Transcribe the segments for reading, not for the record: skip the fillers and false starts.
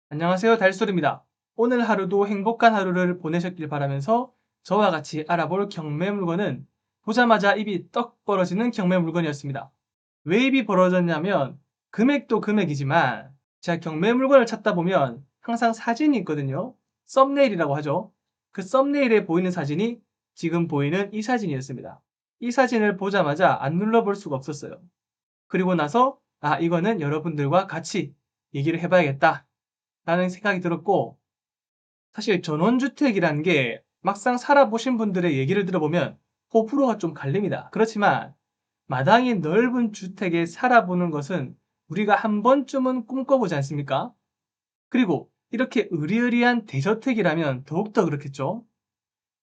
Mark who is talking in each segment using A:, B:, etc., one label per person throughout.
A: 안녕하세요, 달솔입니다. 오늘 하루도 행복한 하루를 보내셨길 바라면서 저와 같이 알아볼 경매 물건은 보자마자 입이 떡 벌어지는 경매 물건이었습니다. 왜 입이 벌어졌냐면 금액도 금액이지만 제가 경매 물건을 찾다 보면 항상 사진이 있거든요. 썸네일이라고 하죠. 그 썸네일에 보이는 사진이 지금 보이는 이 사진이었습니다. 이 사진을 보자마자 안 눌러볼 수가 없었어요. 그리고 나서 이거는 여러분들과 같이 얘기를 해봐야겠다 라는 생각이 들었고, 사실 전원주택이라는 게 막상 살아보신 분들의 얘기를 들어보면 호불호가 좀 갈립니다. 그렇지만 마당이 넓은 주택에 살아보는 것은 우리가 한 번쯤은 꿈꿔보지 않습니까? 그리고 이렇게 으리으리한 대저택이라면 더욱더 그렇겠죠.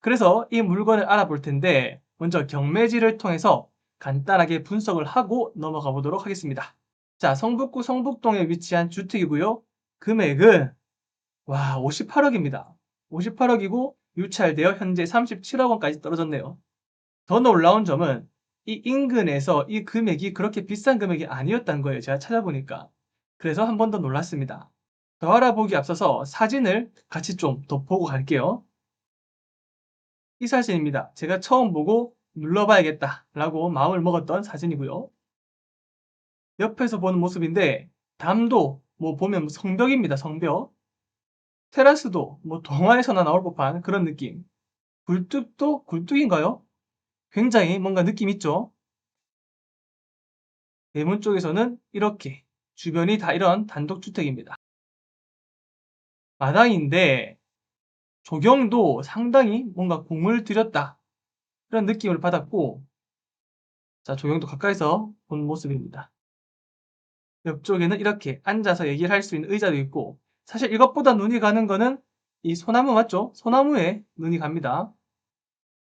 A: 그래서 이 물건을 알아볼 텐데 먼저 경매지를 통해서 간단하게 분석을 하고 넘어가 보도록 하겠습니다. 자, 성북구 성북동에 위치한 주택이고요. 금액은 58억입니다. 58억이고 유찰되어 현재 37억 원까지 떨어졌네요. 더 놀라운 점은 이 인근에서 이 금액이 그렇게 비싼 금액이 아니었다는 거예요. 제가 찾아보니까. 그래서 한 번 더 놀랐습니다. 더 알아보기 앞서서 사진을 같이 좀 더 보고 갈게요. 이 사진입니다. 제가 처음 보고 눌러봐야겠다 라고 마음을 먹었던 사진이고요. 옆에서 보는 모습인데 담도 보면 성벽입니다. 성벽. 테라스도 동화에서나 나올 법한 그런 느낌. 굴뚝도 굴뚝인가요? 굉장히 뭔가 느낌 있죠? 대문 쪽에서는 이렇게 주변이 다 이런 단독주택입니다. 마당인데 조경도 상당히 뭔가 공을 들였다 그런 느낌을 받았고, 자, 조경도 가까이서 본 모습입니다. 옆쪽에는 이렇게 앉아서 얘기를 할 수 있는 의자도 있고, 사실 이것보다 눈이 가는 거는 이 소나무 맞죠? 소나무에 눈이 갑니다.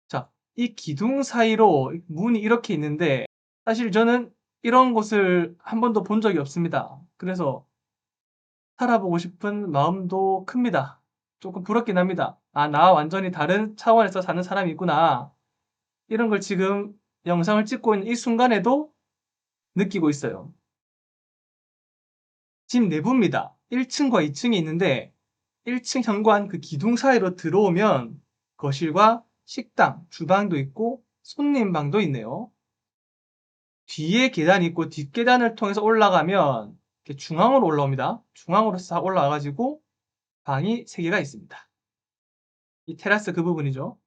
A: 자, 이 기둥 사이로 문이 이렇게 있는데 사실 저는 이런 곳을 한 번도 본 적이 없습니다. 그래서 살아보고 싶은 마음도 큽니다. 조금 부럽긴 합니다. 나 완전히 다른 차원에서 사는 사람이 있구나. 이런 걸 지금 영상을 찍고 있는 이 순간에도 느끼고 있어요. 집 내부입니다. 1층과 2층이 있는데 1층 현관 그 기둥 사이로 들어오면 거실과 식당, 주방도 있고 손님방도 있네요. 뒤에 계단이 있고 뒷계단을 통해서 올라가면 이렇게 중앙으로 올라옵니다. 중앙으로 싹 올라와가지고 방이 3개가 있습니다. 이 테라스 그 부분이죠.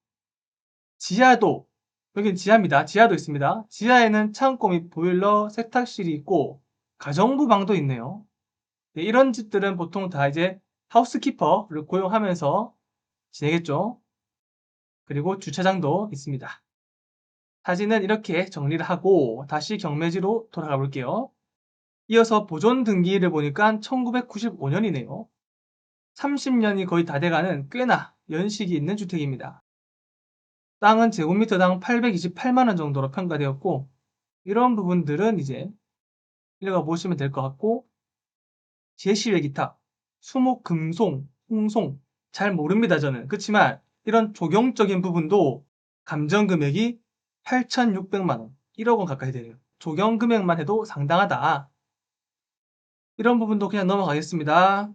A: 지하도, 여긴 지하입니다. 지하도 있습니다. 지하에는 창고 및 보일러, 세탁실이 있고 가정부 방도 있네요. 네, 이런 집들은 보통 다 이제 하우스키퍼를 고용하면서 지내겠죠. 그리고 주차장도 있습니다. 사진은 이렇게 정리를 하고 다시 경매지로 돌아가 볼게요. 이어서 보존 등기를 보니까 1995년이네요. 30년이 거의 다 돼가는 꽤나 연식이 있는 주택입니다. 땅은 제곱미터당 828만 원 정도로 평가되었고, 이런 부분들은 이제 읽어 보시면 될 것 같고, 제시외 기타, 수목, 금송, 홍송 잘 모릅니다 저는. 그렇지만 이런 조경적인 부분도 감정 금액이 8,600만 원, 1억 원 가까이 되네요. 조경 금액만 해도 상당하다. 이런 부분도 그냥 넘어가겠습니다.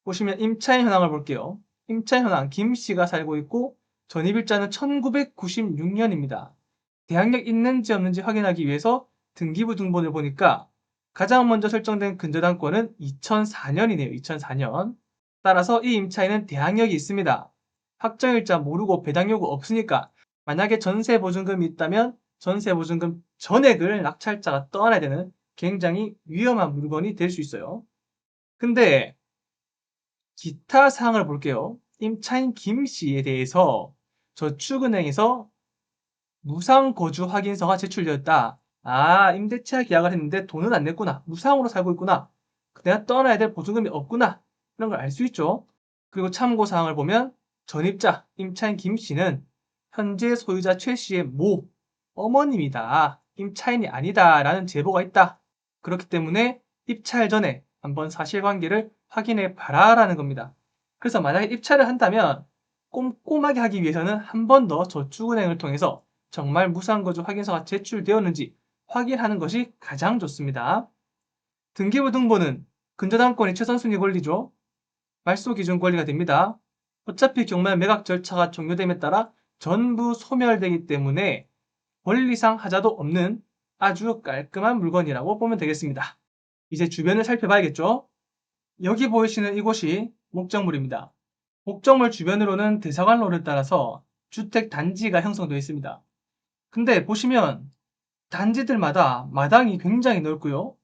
A: 보시면 임차인 현황을 볼게요. 임차인 현황 김씨가 살고 있고 전입일자는 1996년입니다. 대항력 있는지 없는지 확인하기 위해서 등기부 등본을 보니까 가장 먼저 설정된 근저당권은 2004년이네요. 2004년. 따라서 이 임차인은 대항력이 있습니다. 확정일자 모르고 배당 요구 없으니까 만약에 전세보증금이 있다면 전세보증금 전액을 낙찰자가 떠안아야 되는 굉장히 위험한 물건이 될 수 있어요. 근데 기타 사항을 볼게요. 임차인 김 씨에 대해서 저축은행에서 무상거주 확인서가 제출되었다. 임대차 계약을 했는데 돈은 안 냈구나. 무상으로 살고 있구나. 내가 떠나야 될 보증금이 없구나. 이런 걸 알 수 있죠. 그리고 참고사항을 보면 전입자 임차인 김 씨는 현재 소유자 최 씨의 모 어머님이다. 임차인이 아니다. 라는 제보가 있다. 그렇기 때문에 입찰 전에 한번 사실관계를 확인해 봐라라는 겁니다. 그래서 만약에 입찰을 한다면 꼼꼼하게 하기 위해서는 한 번 더 저축은행을 통해서 정말 무상거주 확인서가 제출되었는지 확인하는 것이 가장 좋습니다. 등기부 등본은 근저당권이 최선순위 권리죠. 말소 기준 권리가 됩니다. 어차피 경매 매각 절차가 종료됨에 따라 전부 소멸되기 때문에 권리상 하자도 없는 아주 깔끔한 물건이라고 보면 되겠습니다. 이제 주변을 살펴봐야겠죠? 여기 보이시는 이곳이 목적물입니다. 목적물 주변으로는 대사관로를 따라서 주택 단지가 형성되어 있습니다. 근데 보시면 단지들마다 마당이 굉장히 넓고요.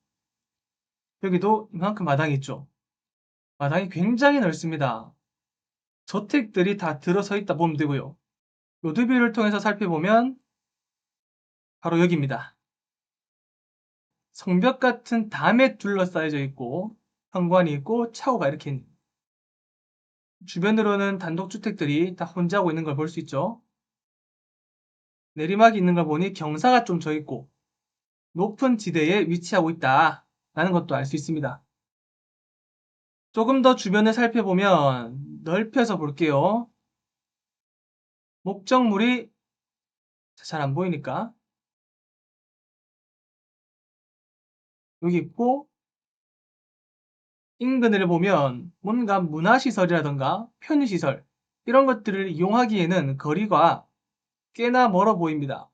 A: 여기도 이만큼 마당이 있죠. 마당이 굉장히 넓습니다. 저택들이 다 들어서 있다 보면 되고요. 로드뷰를 통해서 살펴보면 바로 여기입니다. 성벽 같은 담에 둘러싸여져 있고 현관이 있고 차고가 이렇게 있는 주변으로는 단독주택들이 다 혼재하고 있는 걸 볼 수 있죠. 내리막이 있는 걸 보니 경사가 좀 져 있고 높은 지대에 위치하고 있다라는 것도 알 수 있습니다. 조금 더 주변을 살펴보면 넓혀서 볼게요. 목적물이 잘 안 보이니까 여기 있고 인근을 보면 뭔가 문화시설이라던가 편의시설 이런 것들을 이용하기에는 거리가 꽤나 멀어 보입니다.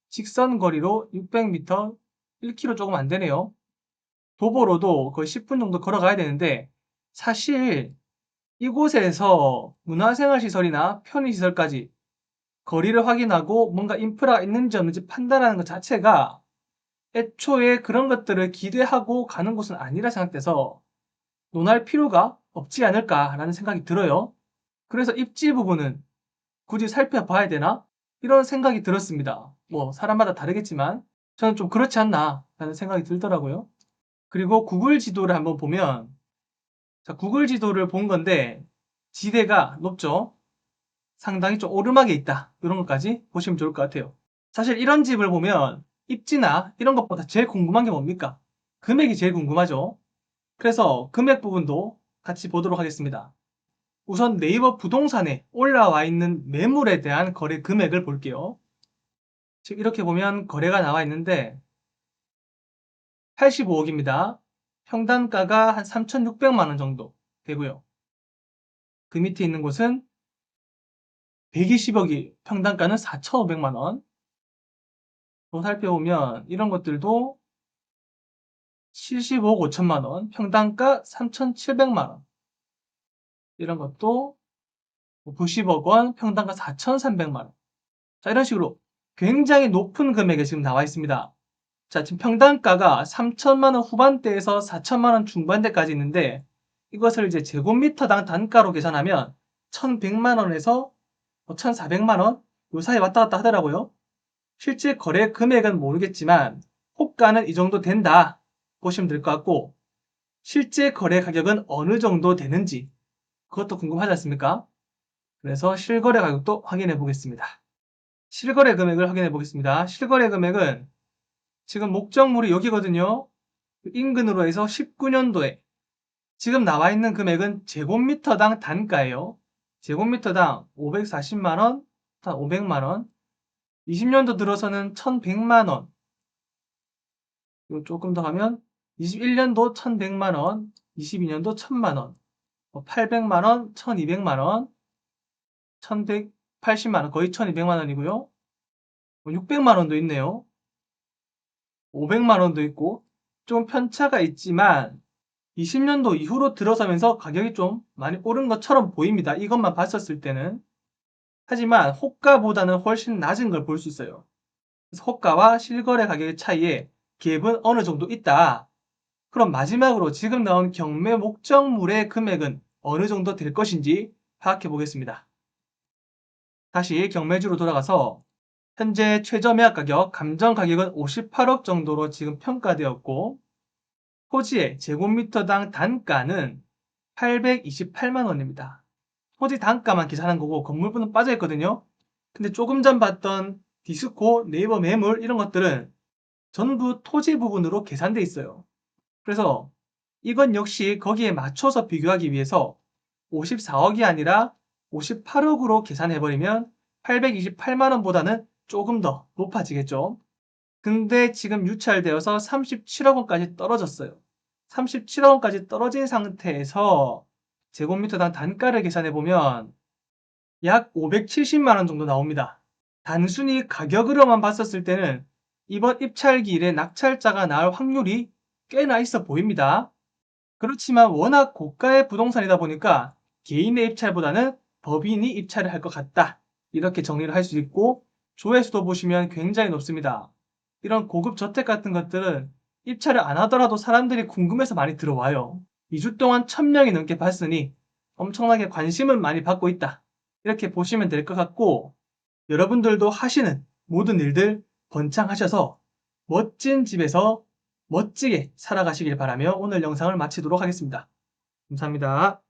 A: 직선 거리로 600m, 1km 조금 안 되네요. 도보로도 거의 10분 정도 걸어가야 되는데 사실 이곳에서 문화생활시설이나 편의시설까지 거리를 확인하고 뭔가 인프라가 있는지 없는지 판단하는 것 자체가 애초에 그런 것들을 기대하고 가는 곳은 아니라 생각돼서 논할 필요가 없지 않을까라는 생각이 들어요. 그래서 입지 부분은 굳이 살펴봐야 되나? 이런 생각이 들었습니다. 뭐 사람마다 다르겠지만 저는 좀 그렇지 않나라는 생각이 들더라고요. 그리고 구글 지도를 한번 보면 자, 구글 지도를 본 건데 지대가 높죠? 상당히 좀 오르막에 있다. 이런 것까지 보시면 좋을 것 같아요. 사실 이런 집을 보면 입지나 이런 것보다 제일 궁금한 게 뭡니까? 금액이 제일 궁금하죠. 그래서 금액 부분도 같이 보도록 하겠습니다. 우선 네이버 부동산에 올라와 있는 매물에 대한 거래 금액을 볼게요. 지금 이렇게 보면 거래가 나와 있는데 85억입니다. 평당가가 한 3,600만 원 정도 되고요. 그 밑에 있는 곳은 120억이 평당가는 4,500만 원. 또 살펴보면 이런 것들도 75억 5천만 원, 평당가 3,700만 원. 이런 것도 90억 원, 평당가 4,300만 원. 자, 이런 식으로 굉장히 높은 금액에 지금 나와 있습니다. 자, 지금 평당가가 3천만 원 후반대에서 4천만 원 중반대까지 있는데 이것을 이제 제곱미터당 단가로 계산하면 1,100만 원에서 1,400만 원 요 사이 왔다 갔다 하더라고요. 실제 거래 금액은 모르겠지만 호가는 이 정도 된다 보시면 될 것 같고 실제 거래 가격은 어느 정도 되는지 그것도 궁금하지 않습니까? 그래서 실거래 가격도 확인해 보겠습니다. 실거래 금액을 확인해 보겠습니다. 실거래 금액은 지금 목적물이 여기거든요. 인근으로 해서 19년도에 지금 나와 있는 금액은 제곱미터당 단가예요. 제곱미터당 540만원, 500만원, 20년도 들어서는 1100만원, 조금 더 가면 21년도 1100만원, 22년도 1000만원, 800만원, 1200만원, 1180만원, 거의 1200만원이고요. 600만원도 있네요. 500만원도 있고 좀 편차가 있지만 20년도 이후로 들어서면서 가격이 좀 많이 오른 것처럼 보입니다. 이것만 봤었을 때는. 하지만 호가보다는 훨씬 낮은 걸 볼 수 있어요. 그래서 호가와 실거래 가격의 차이에 갭은 어느 정도 있다. 그럼 마지막으로 지금 나온 경매 목적물의 금액은 어느 정도 될 것인지 파악해 보겠습니다. 다시 경매주로 돌아가서 현재 최저 매각 가격, 감정 가격은 58억 정도로 지금 평가되었고 토지의 제곱미터당 단가는 828만 원입니다. 토지 단가만 계산한 거고 건물분은 빠져 있거든요. 근데 조금 전 봤던 디스코, 네이버 매물 이런 것들은 전부 토지 부분으로 계산돼 있어요. 그래서 이건 역시 거기에 맞춰서 비교하기 위해서 54억이 아니라 58억으로 계산해버리면 828만 원보다는 조금 더 높아지겠죠. 근데 지금 유찰되어서 37억 원까지 떨어졌어요. 37억 원까지 떨어진 상태에서 제곱미터당 단가를 계산해보면 약 570만 원 정도 나옵니다. 단순히 가격으로만 봤었을 때는 이번 입찰기일에 낙찰자가 나올 확률이 꽤나 있어 보입니다. 그렇지만 워낙 고가의 부동산이다 보니까 개인의 입찰보다는 법인이 입찰을 할 것 같다. 이렇게 정리를 할 수 있고, 조회수도 보시면 굉장히 높습니다. 이런 고급 저택 같은 것들은 입찰을 안 하더라도 사람들이 궁금해서 많이 들어와요. 2주 동안 1000명이 넘게 봤으니 엄청나게 관심은 많이 받고 있다. 이렇게 보시면 될 것 같고, 여러분들도 하시는 모든 일들 번창하셔서 멋진 집에서 멋지게 살아가시길 바라며 오늘 영상을 마치도록 하겠습니다. 감사합니다.